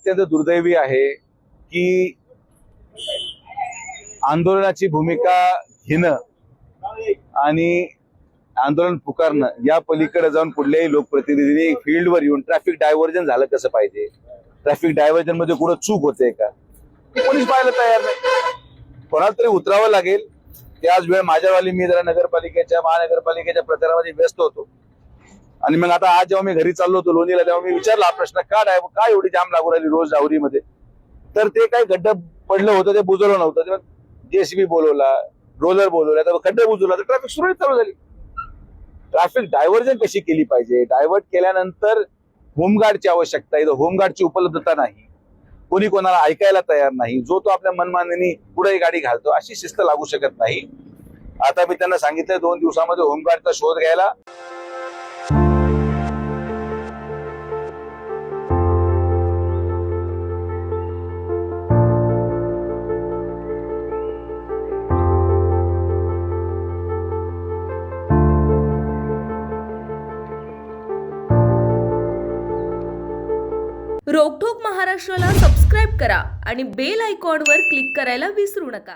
अत्यंत दुर्दैवी आहे की आंदोलनाची भूमिका घेणं आणि आंदोलन पुकारणं या पलीकडे जाऊन कुठल्याही लोकप्रतिनिधींनी फील्डवर येऊन ट्रॅफिक डायव्हर्जन झालं कसं पाहिजे, ट्रॅफिक डायव्हर्जन मध्ये कुठं चूक होते का, कोणीच पाहायला तयार नाही. कोणाला तरी उतरावं लागेल. त्याच वेळ माझ्यावाली मी जरा महानगरपालिकेच्या प्रचारामध्ये व्यस्त होतो आणि मग आता आज जेव्हा मी घरी चाललो होतो लोणीला, तेव्हा मी विचारला हा प्रश्न, का एवढी जाम लागू राहिली रोज डावरीमध्ये. तर ते काही गड्डं पडलं होतं ते बुजवलं नव्हतं, तेव्हा जेसीबी बोलवला, रोलर बोलवला, तर खड्डे बुजवला, तर ट्रॅफिक सुरळीत चालू झाली. ट्रॅफिक डायव्हर्जन कशी केली पाहिजे, डायव्हर्ट केल्यानंतर होमगार्डची आवश्यकता आहे, होमगार्डची उपलब्धता नाही, कोणी कोणाला ऐकायला तयार नाही, जो तो आपल्या मनमानीने पुढे गाडी घालतो, अशी शिस्त लागू शकत नाही. आता मी त्यांना सांगितलं 2 दिवसामध्ये होमगार्डचा शोध घ्यायला. रोकठोक महाराष्ट्राला सबस्क्राईब करा आणि बेल आयकॉनवर क्लिक करायला विसरू नका.